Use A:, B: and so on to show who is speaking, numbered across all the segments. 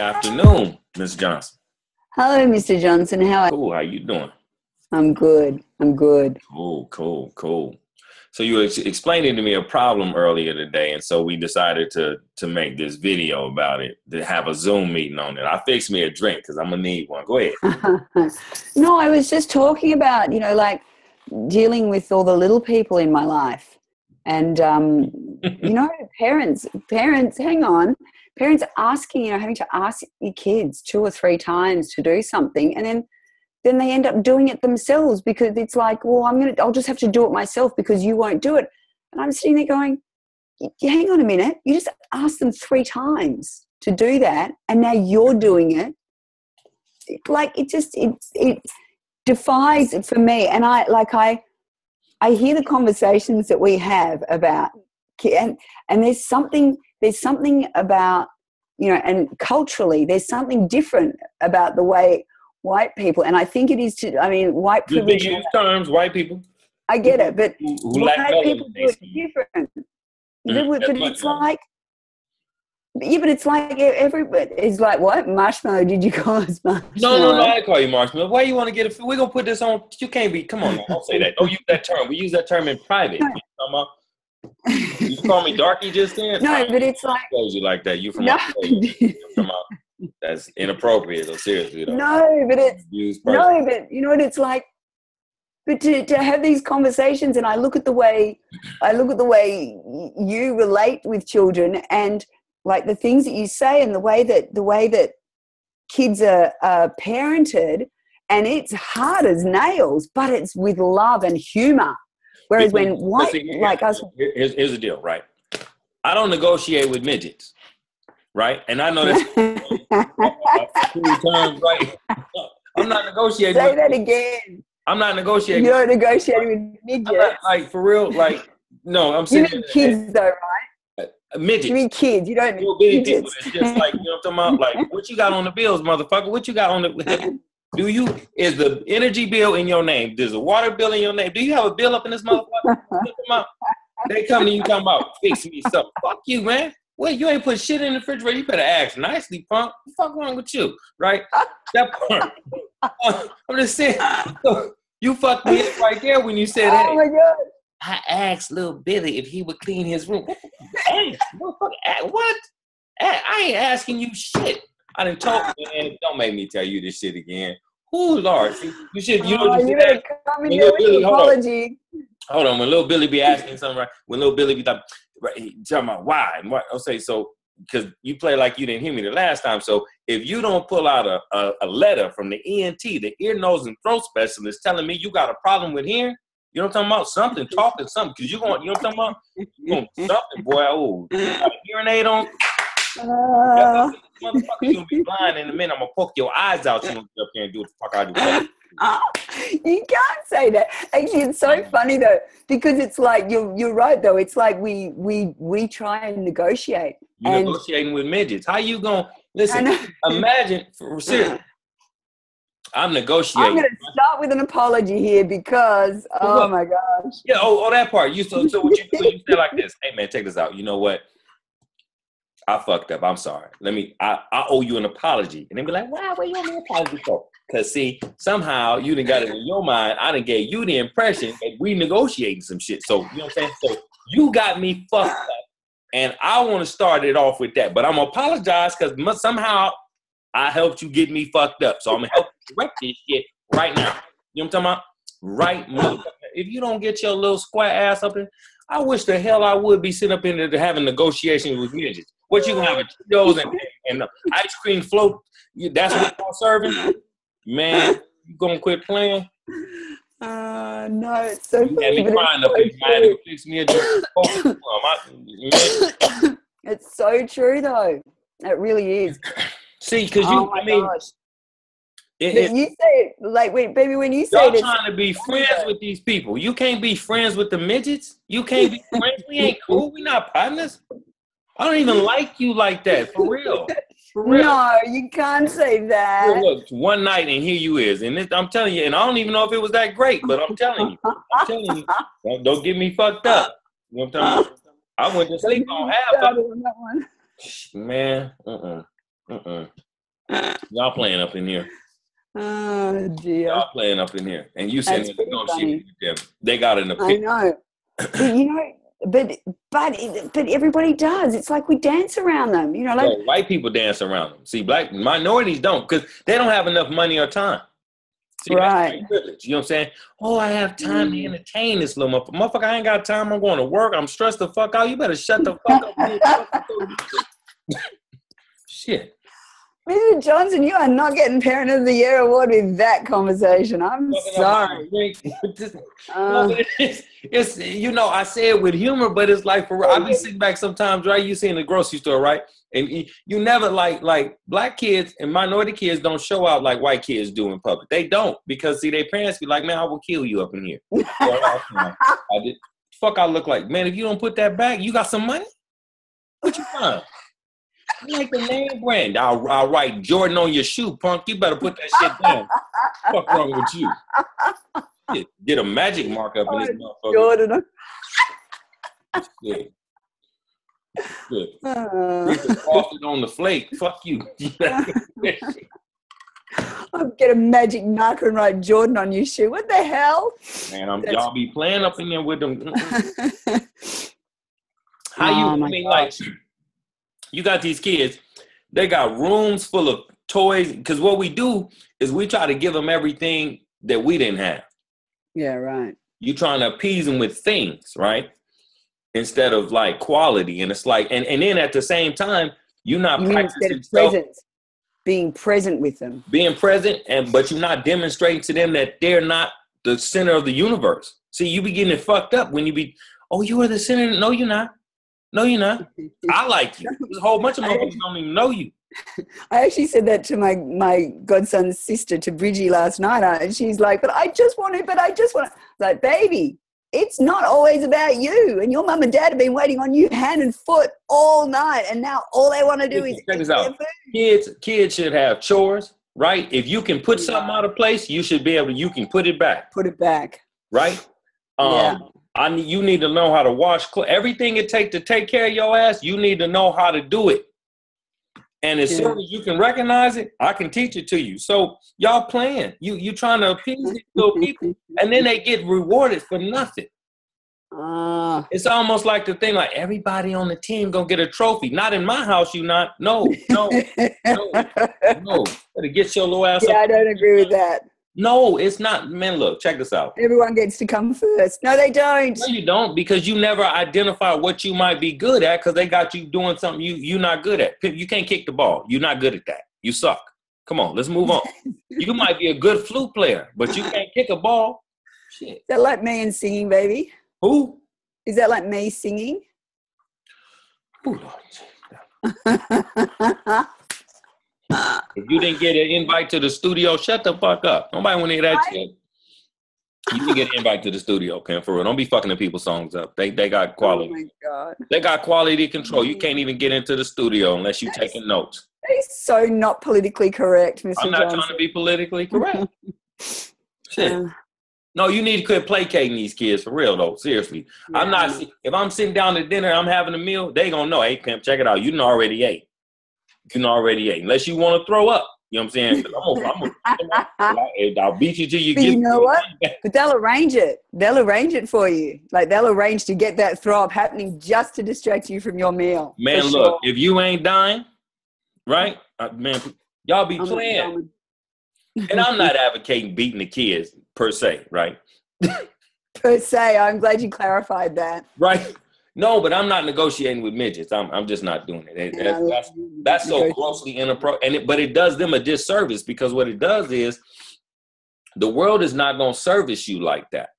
A: afternoon, Ms. Johnson.
B: Hello, Mr. Johnson.
A: Cool. How you doing?
B: I'm good.
A: Cool. So you were explaining to me a problem earlier today, and so we decided to make this video about it, to have a Zoom meeting on it. I fixed me a drink because I'm going to need one. Go ahead.
B: No, I was just talking about, like dealing with all the little people in my life. And, parents, hang on. Parents asking, having to ask your kids 2 or 3 times to do something, and then they end up doing it themselves because it's like, well, I'll just have to do it myself because you won't do it. And I'm sitting there going, hang on a minute, you just asked them 3 times to do that, and now you're doing it. It defies it for me. And I hear the conversations that we have about kids, and there's something about, and culturally there's something different about the way white people, and I think it is white privilege.
A: Use terms, white people.
B: I get it, but
A: who
B: white people do it different. But it's like everybody is like, what? Marshmallow? Did you call us marshmallow?
A: No, I call you marshmallow. Why you want to get it? We're going to put this on. You can't be, come on now, don't say that. Don't use that term. We use that term in private. You call me darky just then?
B: No, but it's like.
A: I told you like that. You from Australia. That's inappropriate. So seriously, though.
B: No, but you know what it's like. But to have these conversations, and I look at the way you relate with children, and like the things that you say, and the way that kids are parented, and it's hard as nails, but it's with love and humor. Whereas when white like us,
A: here's the deal, right? I don't negotiate with midgets. Right? And I know that's terms, right? I'm not negotiating.
B: Say that again.
A: I'm not negotiating.
B: You're negotiating with midgets.
A: Like, for real, like, no, I'm saying.
B: You mean kids, though, right?
A: Midgets.
B: You mean kids. You don't mean
A: midgets. It's just like, what I'm talking about? Like, what you got on the bills, motherfucker? What you got on the... Is the energy bill in your name? There's a water bill in your name? Do you have a bill up in this motherfucker? They come to you talking about fix me something. Fuck you, man. Well, you ain't put shit in the refrigerator. You better ask nicely, punk. What the fuck wrong with you, right? That part. I'm just saying. You fucked me up right there when you said that.
B: Oh, my God.
A: I asked little Billy if he would clean his room. What? I ain't asking you shit. I done told you, man, don't make me tell you this shit again. Ooh, Lord. See, you should, you know,
B: you better come in here with an apology.
A: Hold on. When little Billy be asking something, right? When little Billy be talking about why and what, I'll say, so, because you play like you didn't hear me the last time. So if you don't pull out a letter from the ENT, the ear, nose, and throat specialist, telling me you got a problem with hearing, you know what I'm talking about? Something, talking something, because you know what I'm talking about? You going something, boy. Oh, you got a hearing aid on? Motherfucker, you're gonna be blind in a minute. I'm gonna poke your eyes out. You don't get up here and do what the fuck I do.
B: You can't say that. Actually, it's so funny though, because it's like you're right though. It's like we try and negotiate.
A: You're negotiating with midgets. How you gonna listen? Imagine for serious. I'm negotiating.
B: I'm gonna start with an apology here because oh my gosh.
A: Yeah. Oh, that part. So what you do? You say like this. Hey man, check this out. You know what? I fucked up. I'm sorry. I owe you an apology. And they be like, wow, what you owe me an apology for? Because, see, somehow you done got it in your mind. I done gave you the impression that we negotiating some shit. So, you know what I'm saying? So you got me fucked up. And I want to start it off with that. But I'm going to apologize because somehow I helped you get me fucked up. So I'm going to help you correct this shit right now. You know what I'm talking about? Right now. If you don't get your little square ass up there, I wish the hell I would be sitting up in there having negotiations with midgets. What you gonna have, Cheetos and ice cream float? That's what you're serving? Man, you gonna quit playing?
B: No, it's so funny.
A: Yeah, me crying up there. I had to fix me a drink.
B: It's so true, though. It really is.
A: See, because
B: gosh. You say it, like, wait, baby, when you say
A: y'all trying to be friends with these people. You can't be friends with the midgets. You can't be friends. We ain't cool. We not partners. I don't even like you like that, for real. For real.
B: No, you can't say that.
A: Look, one night and here you is. And I'm telling you, and I don't even know if it was that great, but I'm telling you. Don't get me fucked up. You know what I'm talking about? I went to sleep on half of it. Man, Y'all playing up in here.
B: Oh dear.
A: Y'all playing up in here, and you saying
B: That's pretty funny.
A: them. They got in the
B: I
A: pit.
B: know. But, you know, but everybody does. It's like we dance around them. You know, like
A: So white people dance around them. See, black minorities don't, because they don't have enough money or time. See,
B: right.
A: that's privilege. You know what I'm saying? Oh, I have time to entertain this little motherfucker. Motherfucker, I ain't got time. I'm going to work. I'm stressed the fuck out. You better shut the fuck up. Shit.
B: Mr. Johnson, you are not getting Parent of the Year award with that conversation. I'm sorry.
A: It's you know, I say it with humor, but it's like for real. I be sitting back sometimes, right? You see in the grocery store, right? And you never like black kids and minority kids don't show out like white kids do in public. They don't, because see, their parents be like, man, I will kill you up in here. I did. Fuck, I look like, man, if you don't put that back, you got some money? What you find? I like the name brand. I'll write Jordan on your shoe, punk. You better put that shit down. What's wrong with you? Get a magic mark up in this motherfucker.
B: Jordan.
A: Good. Frosted on the flake. Fuck you.
B: I'll get a magic marker and write Jordan on your shoe. What the hell?
A: Man, y'all be playing up in there with them. I mean, like, you got these kids, they got rooms full of toys, because what we do is we try to give them everything that we didn't have.
B: Yeah, right.
A: You trying to appease them with things, right? Instead of like quality. And it's like, and then at the same time, you're not practicing
B: being present with them.
A: Being present, but you're not demonstrating to them that they're not the center of the universe. See, you be getting it fucked up when you be, oh, you are the center. No, you're not. No, you're not. I like you. There's a whole bunch of motherfuckers don't even know you.
B: I actually said that to my godson's sister, to Bridgie, last night. And she's like, but I just want to. Like, baby, it's not always about you. And your mum and dad have been waiting on you hand and foot all night. And now all they want to do is
A: check this out. Kids should have chores, right? If you can put something out of place, you should be able to, you can put it back.
B: Put it back.
A: Right? You need to know how to wash clothes. Everything it takes to take care of your ass, you need to know how to do it. And as soon as you can recognize it, I can teach it to you. So y'all playing. You trying to appease these little people, and then they get rewarded for nothing. It's almost like the thing, like everybody on the team gonna get a trophy. Not in my house, you not. No. Better get your little ass up.
B: I don't agree with that.
A: No, it's not. Man, look, check this out.
B: Everyone gets to come first. No, they don't.
A: No, you don't, because you never identify what you might be good at, because they got you doing something you're not good at. You can't kick the ball. You're not good at that. You suck. Come on, let's move on. You might be a good flute player, but you can't kick a ball. Shit.
B: Is that like me and singing, baby?
A: Who?
B: Is that like me singing?
A: Ooh, Lord. If you didn't get an invite to the studio, shut the fuck up. Nobody want to hear that shit. You didn't get an invite to the studio, Pam, for real. Don't be fucking the people's songs up. They got quality.
B: Oh my God.
A: They got quality control. You can't even get into the studio unless you're taking notes.
B: That is so not politically correct, Mr.
A: I'm not
B: Johnson.
A: trying to be politically correct. Shit. No, you need to quit placating these kids, for real though. Seriously. Yeah. If I'm sitting down to dinner, I'm having a meal, they gonna know, hey, Pimp, check it out. You done already ate. Unless you want to throw up. You know what I'm saying? I'll beat you till you get.
B: You know what? But they'll arrange it. They'll arrange it for you. Like, they'll arrange to get that throw up happening just to distract you from your meal.
A: Man, look, if you ain't dying, right? Man, y'all be playing. And I'm not advocating beating the kids per se, right?
B: Per se. I'm glad you clarified that.
A: Right. No, but I'm not negotiating with midgets. I'm just not doing it. That's so grossly inappropriate. But it does them a disservice, because what it does is the world is not going to service you like that.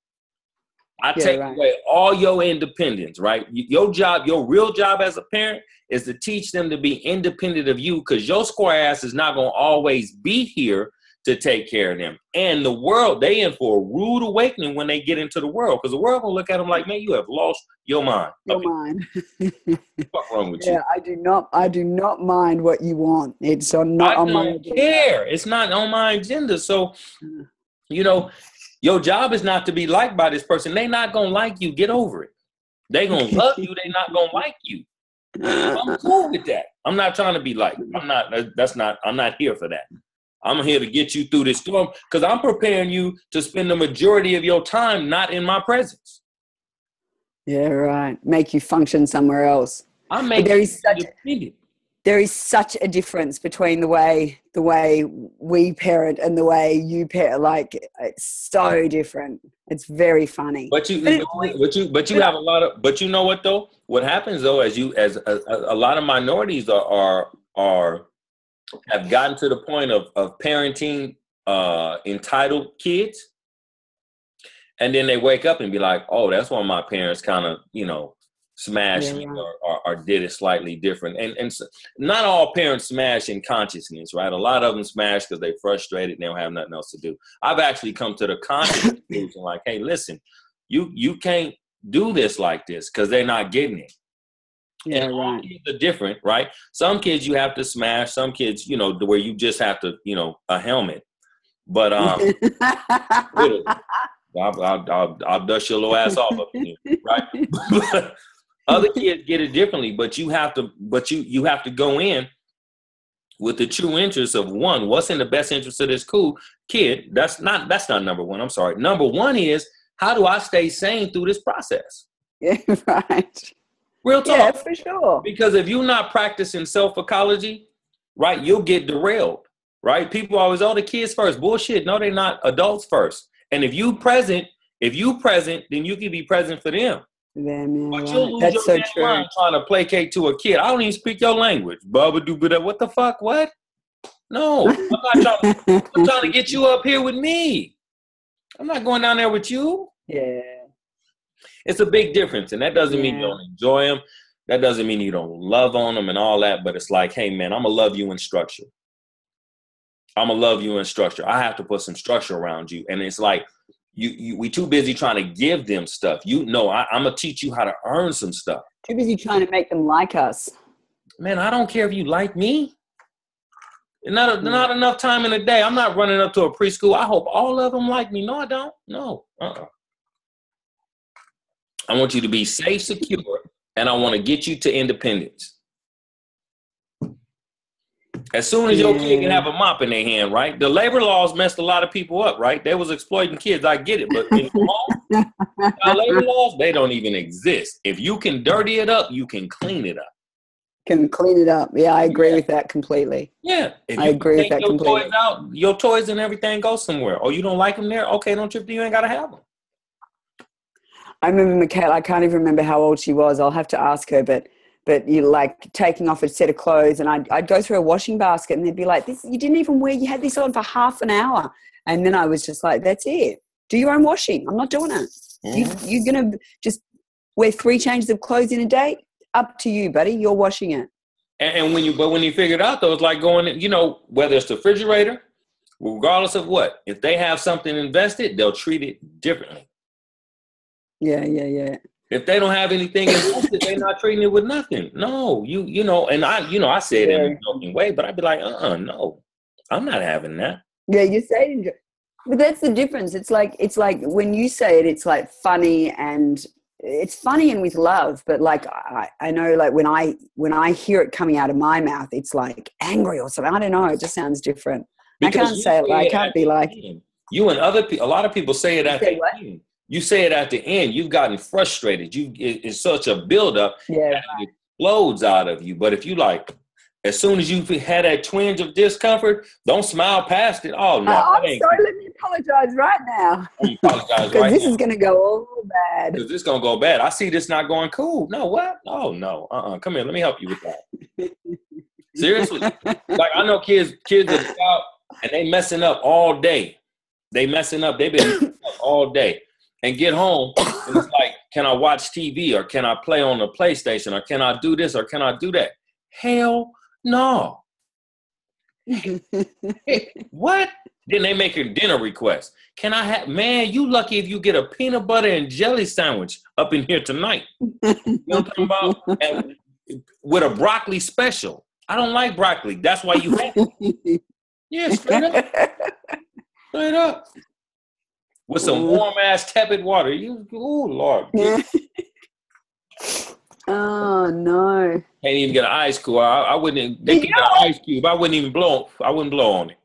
A: I take away all your independence, right? Your job, your real job as a parent is to teach them to be independent of you, because your square ass is not going to always be here to take care of them. And the world, they in for a rude awakening when they get into the world, because the world will look at them like, man, you have lost your mind.
B: Your mind.
A: What's wrong with you?
B: Yeah, I do not mind what you want. It's not on my agenda.
A: It's not on my agenda. So, you know, your job is not to be liked by this person. They not going to like you. Get over it. They going to love you. They not going to like you. I'm cool with that. I'm not trying to be like, I'm not here for that. I'm here to get you through this storm because I'm preparing you to spend the majority of your time not in my presence.
B: Yeah, right. Make you function somewhere else.
A: I'm
B: But
A: making
B: there is such a difference between the way we parent and the way you parent. Like, it's so different. It's very funny.
A: But you have a lot of. But you know what though? What happens though, as a lot of minorities are have gotten to the point of parenting entitled kids, and then they wake up and be like, oh, that's why my parents kind of smashed me or did it slightly different. And so, not all parents smash in consciousness, right? A lot of them smash because they're frustrated and they don't have nothing else to do. I've actually come to the conscious conclusion like, hey, listen, you can't do this like this because they're not getting it.
B: Yeah,
A: and all
B: right.
A: kids are different, right? Some kids you have to smash, some kids, where you just have to, a helmet. But I'll dust your little ass off up here, right? Other kids get it differently, but you have to go in with the true interest of one, what's in the best interest of this kid. That's not number one. I'm sorry. Number one is, how do I stay sane through this process?
B: Yeah, right.
A: Real talk.
B: Yeah, for sure.
A: Because if you're not practicing self-ecology, right, you'll get derailed, right? People always, the kids first. Bullshit. No, they're not. Adults first. And if you present, then you can be present for them.
B: Them, yeah,
A: But you'll lose
B: That's
A: your
B: so
A: damn
B: true.
A: mind trying to placate to a kid. I don't even speak your language. Bubba what the fuck? What? No, I'm trying to get you up here with me. I'm not going down there with you.
B: Yeah.
A: It's a big difference, and that doesn't mean you don't enjoy them. That doesn't mean you don't love on them and all that. But it's like, hey, man, I'm gonna love you in structure. I have to put some structure around you, and it's like, we too busy trying to give them stuff. I'm gonna teach you how to earn some stuff.
B: Too busy trying to make them like us.
A: Man, I don't care if you like me. Not enough time in the day. I'm not running up to a preschool. I hope all of them like me. No, I don't. No. I want you to be safe, secure, and I want to get you to independence. As soon as your kid can have a mop in their hand, right? The labor laws messed a lot of people up, right? They was exploiting kids. I get it. But in the home, labor laws, they don't even exist. If you can dirty it up, you can clean it up.
B: Yeah, I agree with that completely.
A: Yeah. If
B: I agree with that completely.
A: Toys out, your toys and everything go somewhere. Oh, you don't like them there? Okay, don't trip. You ain't got to have them.
B: I remember Michaela, I can't even remember how old she was. I'll have to ask her, but you like taking off a set of clothes, and I'd go through a washing basket and they'd be like, "This, you didn't even wear, you had this on for half an hour." And then I was just like, that's it. Do your own washing. I'm not doing it. Mm-hmm. You're going to just wear 3 changes of clothes in a day? Up to you, buddy. You're washing it.
A: And when you figure it out, though, it's like going, whether it's the refrigerator, regardless of what, if they have something invested, they'll treat it differently.
B: Yeah.
A: If they don't have anything invested, they're not treating it with nothing. No, and I say it in a joking way, but I'd be like, no, I'm not having that.
B: Yeah, you say it, but that's the difference. It's like when you say it, it's like funny, and it's funny and with love. But like I know, like when I hear it coming out of my mouth, it's like angry or something. I don't know. It just sounds different. Because I can't say it. I can't be like
A: you and other people. A lot of people say it at the end. You say it at the end. You've gotten frustrated. It's such a buildup that it explodes out of you. But if you like, as soon as you've had that twinge of discomfort, don't smile past it. Oh no!
B: I'm sorry. Let me apologize right now.
A: Apologize
B: because this is going to go all bad.
A: Because this is going to go bad. I see this not going cool. No, what? Oh no! Come here. Let me help you with that. Seriously, like I know kids are out and they messing up all day. They've been messing up all day. And get home, and it's like, can I watch TV, or can I play on the PlayStation, or can I do this, or can I do that? Hell no. What? Then they make a dinner request. Can I have, man, you lucky if you get a peanut butter and jelly sandwich up in here tonight. You know what I'm talking about? And with a broccoli special. I don't like broccoli. That's why you have it. Yeah, straight up. Straight up. With some warm ass tepid water. Oh Lord.
B: Oh no!
A: Can't even get an ice cube. I wouldn't. They
B: You
A: can get an ice cube. I wouldn't even blow. I wouldn't blow on it.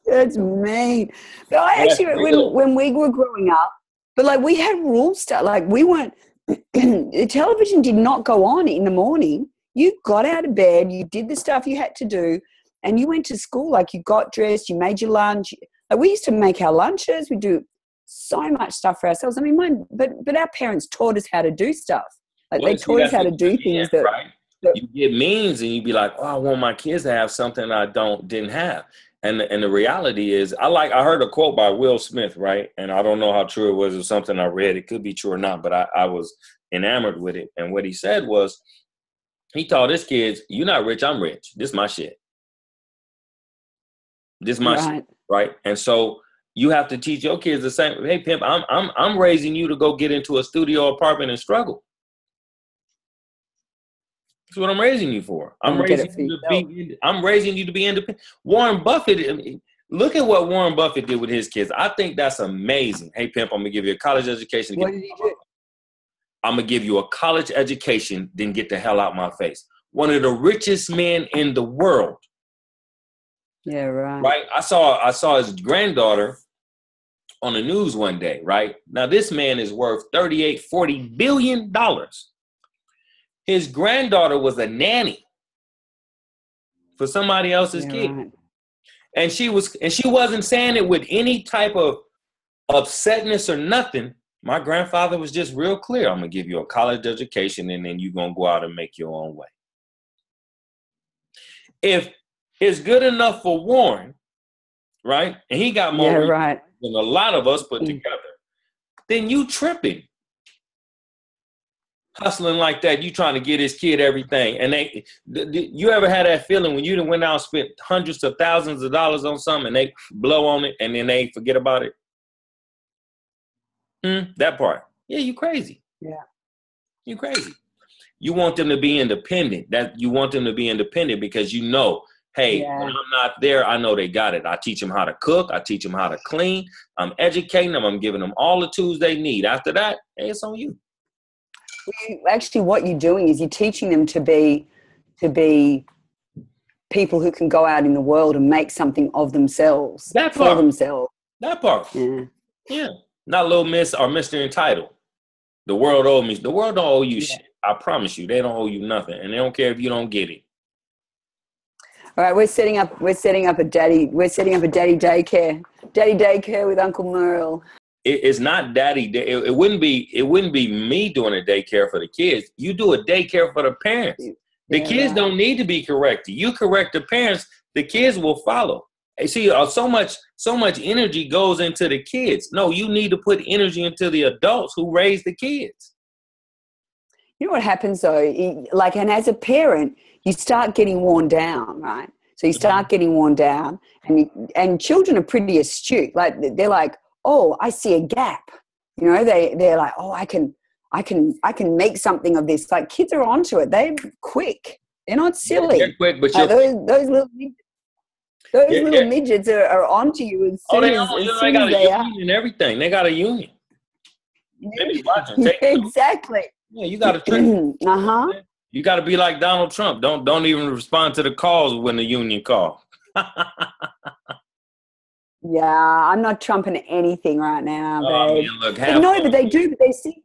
B: That's mean. But I
A: That's
B: actually,
A: real.
B: when we were growing up, but like we had rules stuff. Like we weren't. The television did not go on in the morning. You got out of bed, you did the stuff you had to do, and you went to school. Like you got dressed, you made your lunch. Like we used to make our lunches. We do so much stuff for ourselves. I mean, but our parents taught us how to do stuff. Like
A: Well,
B: they
A: see,
B: taught us
A: that's
B: how
A: what
B: to do
A: you
B: things
A: get,
B: that.
A: right? You get means, and you be like, "Oh, I want my kids to have something I didn't have." And the reality is, I heard a quote by Will Smith, right? And I don't know how true it was. It was something I read. It could be true or not, but I was enamored with it. And what he said was, he taught his kids, "You're not rich, I'm rich. This is my shit. This is my shit." Right? And so you have to teach your kids the same. Hey, pimp, I'm raising you to go get into a studio apartment and struggle. That's what I'm raising you for. I'm raising you to be independent. Warren Buffett, I mean, look at what Warren Buffett did with his kids. I think that's amazing. Hey, pimp, I'm gonna give you a college education.
B: What did he do?
A: I'm gonna give you a college education, then get the hell out my face. One of the richest men in the world.
B: Yeah, right.
A: Right. I saw his granddaughter on the news one day. Right now, this man is worth $40 billion. His granddaughter was a nanny for somebody else's kid. Right. And she wasn't saying it with any type of upsetness or nothing. My grandfather was just real clear. I'm going to give you a college education, and then you're going to go out and make your own way. If it's good enough for Warren, right? And he got more than a lot of us put together, then you tripping. Hustling like that, you trying to get his kid everything. And you ever had that feeling when you done went out and spent hundreds of thousands of dollars on something and they blow on it and then they forget about it? That part. Yeah, you crazy.
B: Yeah.
A: You crazy. You want them to be independent. You want them to be independent because you know, hey, when I'm not there, I know they got it. I teach them how to cook. I teach them how to clean. I'm educating them. I'm giving them all the tools they need. After that, hey, it's on you.
B: Actually, what you're doing is you're teaching them to be people who can go out in the world and make something of themselves. For themselves.
A: That part. Yeah. Not Little Miss or Mr. Entitled. The world owes me. The world don't owe you shit. I promise you, they don't owe you nothing, and they don't care if you don't get it.
B: All right, we're setting up a daddy daycare with Uncle Merle.
A: It's not daddy. It wouldn't be me doing a daycare for the kids. You do a daycare for the parents. The kids don't need to be corrected. You correct the parents, the kids will follow. You see, so much energy goes into the kids. No, you need to put energy into the adults who raise the kids.
B: You know what happens though? And as a parent, you start getting worn down, right? So you start getting worn down, and children are pretty astute. Like they're like, oh, I see a gap. You know, they're like, oh, I can make something of this. Like kids are onto it. They're quick. They're not silly.
A: They're quick, but
B: those little midgets are onto you as soon as
A: they got a union and everything. They got a union. Maybe watching.
B: Exactly.
A: Yeah, you got to trick. You got to be like Donald Trump. Don't even respond to the calls when the union call.
B: Yeah, I'm not trumping anything right now, babe.
A: Man, look,
B: but they do. But they see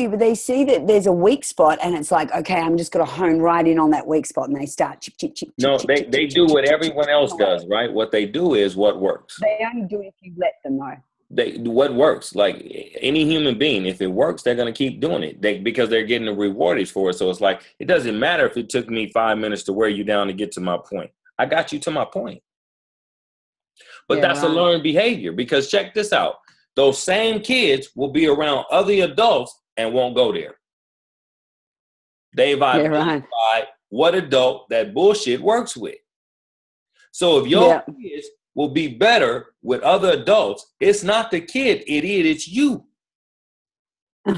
B: you. But they see that there's a weak spot, and it's like, okay, I'm just going to hone right in on that weak spot, and they start chip, chip, chip.
A: No, they do what everyone else does, right? What they do is what works.
B: They only do it if you let them know.
A: They do what works. Like any human being, if it works, they're going to keep doing it because they're getting the rewarded for it. So it's like, it doesn't matter if it took me 5 minutes to wear you down to get to my point. I got you to my point. But that's a learned behavior, because check this out. Those same kids will be around other adults and won't go there. They've identified what adult that bullshit works with. So if your kids will be better with other adults, it's not the kid, idiot, it's you. The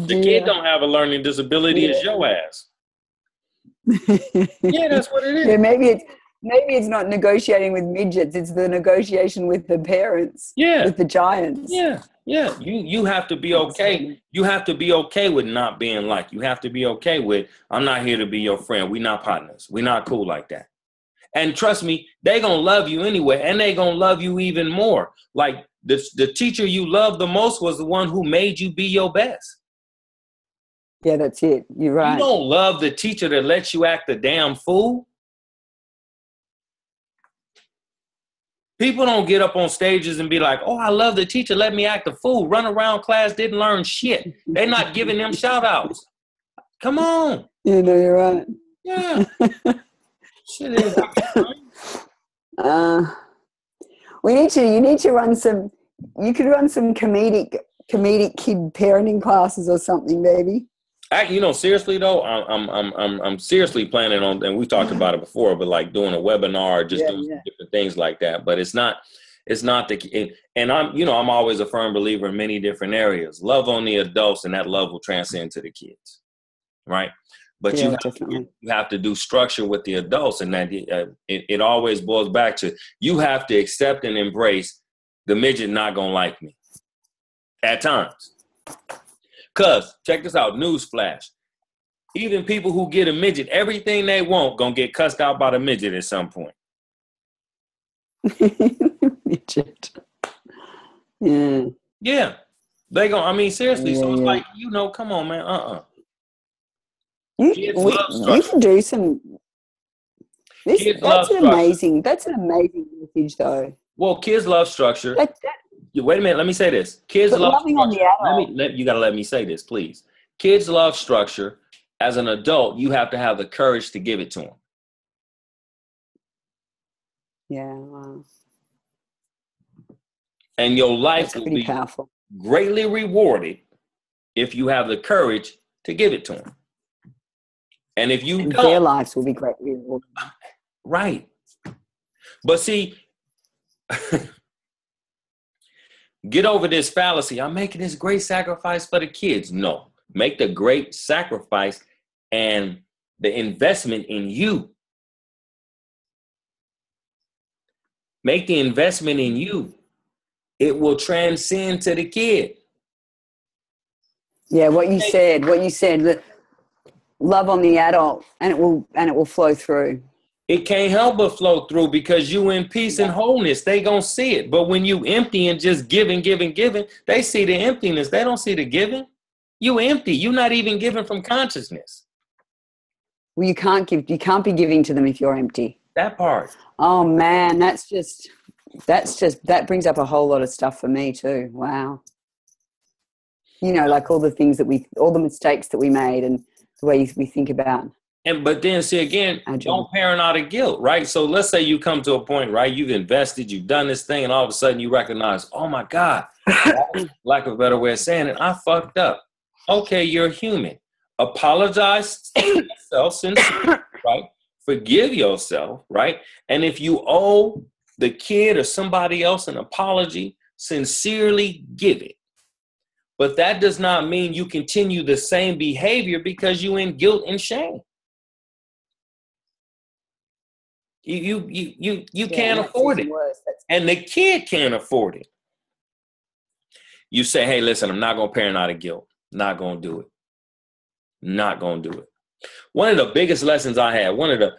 A: kid don't have a learning disability as your ass. Yeah, that's what it is.
B: Yeah, maybe it's not negotiating with midgets. It's the negotiation with the parents.
A: Yeah.
B: With the giants.
A: Yeah. Yeah. You have to be okay. You have to be okay with not being liked. You have to be okay with, I'm not here to be your friend. We're not partners. We're not cool like that. And trust me, they going to love you anyway. And they going to love you even more. Like the teacher you loved the most was the one who made you be your best.
B: Yeah, that's it. You're right.
A: You don't love the teacher that lets you act a damn fool. People don't get up on stages and be like, oh, I love the teacher, let me act a fool. Run around class, didn't learn shit. They're not giving them shout outs. Come on.
B: Yeah, no, you're right.
A: Yeah. Shit is.
B: You need to run some, you could run some comedic kid parenting classes or something, baby.
A: Seriously though, I'm seriously planning on, and we talked about it before, but like doing a webinar, just doing some different things like that. But it's not and I'm always a firm believer in many different areas. Love on the adults, and that love will transcend to the kids, right? But you have to do structure with the adults, and that it always boils back to, you have to accept and embrace the midget not gonna like me at times. Cause check this out, newsflash. Even people who get a midget, everything they want gonna get cussed out by the midget at some point.
B: Midget. Yeah.
A: Yeah. They gonna, I mean, seriously. So it's like, come on, man.
B: You can do some. That's an amazing message, though.
A: Well, kids love structure. Wait a minute. Let me say this. Kids love structure. On the adult. You got to let me say this, please. Kids love structure. As an adult, you have to have the courage to give it to them.
B: Yeah. Wow.
A: And your life will be
B: powerful.
A: Greatly rewarded if you have the courage to give it to them. And if you don't,
B: their lives will be greatly rewarded.
A: Right. But see, get over this fallacy. I'm making this great sacrifice for the kids. No, make the great sacrifice and the investment in you. Make the investment in you. It will transcend to the kid.
B: Yeah, what you said, love on the adult, and it will flow through.
A: It can't help but flow through, because you in peace and wholeness. They gonna see it. But when you empty and just giving, they see the emptiness. They don't see the giving. You empty. You're not even giving from consciousness.
B: Well, you can't be giving to them if you're empty.
A: That part.
B: Oh man, that brings up a whole lot of stuff for me too. Wow. Like all the mistakes that we made and the way we think about.
A: But then see again, don't parent out of guilt, right? So let's say you come to a point, right? You've invested, you've done this thing, and all of a sudden you recognize, oh my God, lack of a better way of saying it, I fucked up. Okay, you're human. Apologize to yourself sincerely, right? Forgive yourself, right? And if you owe the kid or somebody else an apology, sincerely give it. But that does not mean you continue the same behavior because you in guilt and shame. You can't afford it. And the kid can't afford it. You say, hey, listen, I'm not going to parent out of guilt. Not going to do it. Not going to do it. One of the biggest lessons I had, one of the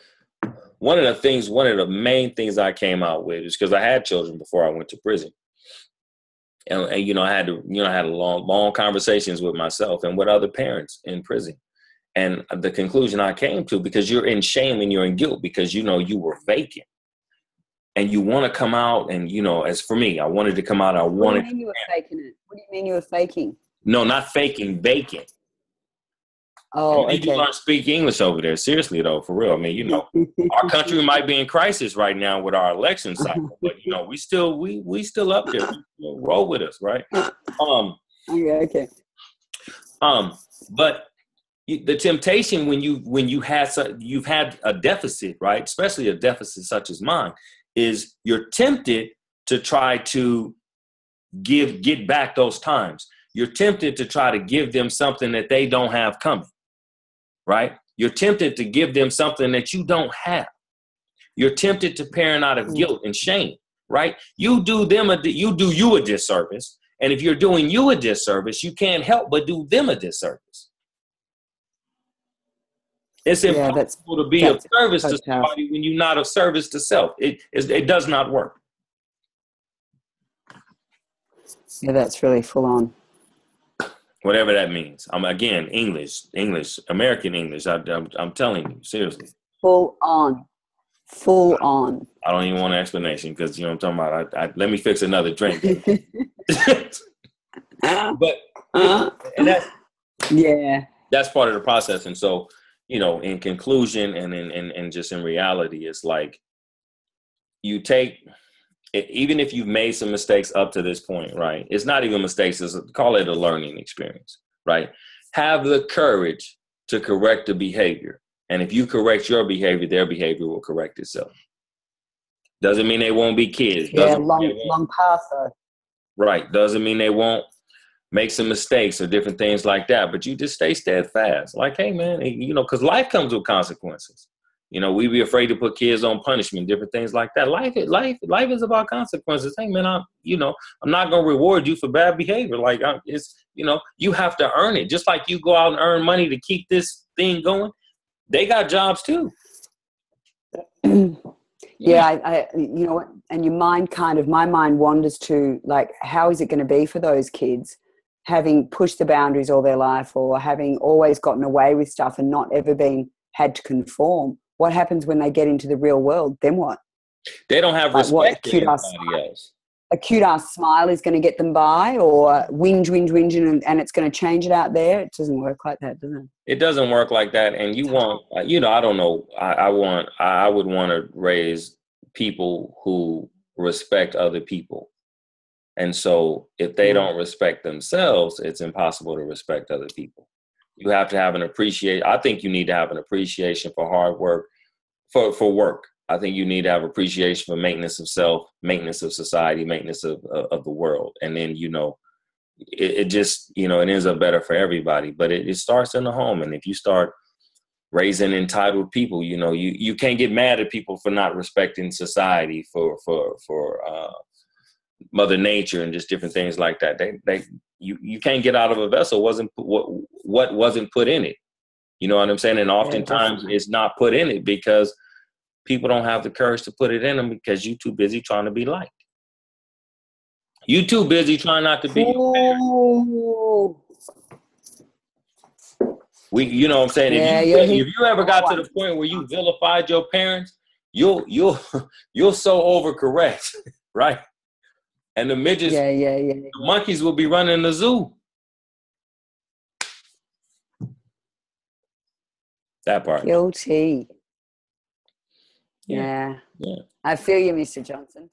A: main things I came out with is because I had children before I went to prison. And I had long conversations with myself and with other parents in prison. And the conclusion I came to, because you're in shame and you're in guilt because you were vacant. And you want to come out and, as for me, I wanted to come out.
B: What do you mean you were faking it? What do you mean you were faking?
A: No, not faking, vacant.
B: Oh,
A: okay. You learn to speak English over there. Seriously, though, for real. I mean, our country might be in crisis right now with our election cycle, but we still up there. Roll with us, right?
B: Okay.
A: But the temptation when you've had a deficit, right? Especially a deficit such as mine, is you're tempted to try to get back those times. You're tempted to try to give them something that they don't have coming. Right? You're tempted to give them something that you don't have. You're tempted to parent out of guilt and shame, right? You do you a disservice. And if you're doing you a disservice, you can't help but do them a disservice. It's impossible to be of service to somebody when you're not of service to self. It does not work.
B: Yeah, that's really full on.
A: Whatever that means. Again, English, American English. I'm telling you, seriously.
B: Full on.
A: I don't even want an explanation because you know what I'm talking about. Let me fix another drink. But and that's part of the process. And so, you know, in conclusion and just in reality, it's like you take. Even if you've made some mistakes up to this point, right? It's not even mistakes. Call it a learning experience, right? Have the courage to correct the behavior. And if you correct your behavior, their behavior will correct itself. Doesn't mean they won't be kids.
B: Long path though.
A: Right. Doesn't mean they won't make some mistakes or different things like that. But you just stay steadfast. Like, hey, man, you know, because life comes with consequences. You know, we be afraid to put kids on punishment, different things like that. Life is about consequences. Hey, man, I'm not going to reward you for bad behavior. Like, you have to earn it. Just like you go out and earn money to keep this thing going. They got jobs too.
B: Yeah, you know what? And my mind wanders to like, how is it going to be for those kids having pushed the boundaries all their life or having always gotten away with stuff and not ever been had to conform? What happens when they get into the real world? Then what?
A: They don't have respect for anybody else.
B: A cute-ass smile is going to get them by, or whinge, and it's going to change it out there. It doesn't work like that, does it?
A: It doesn't work like that. And you want, you know, I don't know. I would want to raise people who respect other people. And so if they don't respect themselves, it's impossible to respect other people. You have to have I think you need to have an appreciation for hard work, for work. I think you need to have appreciation for maintenance of self, maintenance of society, maintenance of the world. And then, you know, it just, you know, it ends up better for everybody. But it starts in the home. And if you start raising entitled people, you know, you can't get mad at people for not respecting society, for Mother Nature and just different things like that. You can't get out of a vessel what wasn't put in it. You know what I'm saying? And oftentimes it's not put in it because people don't have the courage to put it in them because you're too busy trying to be liked. You too busy trying not to be your parent. You know what I'm saying? If you ever got to the point where you vilified your parents, you'll so overcorrect, right? And the midgets, the monkeys will be running the zoo. That part.
B: Guilty.
A: Yeah.
B: I feel you, Mr. Johnson.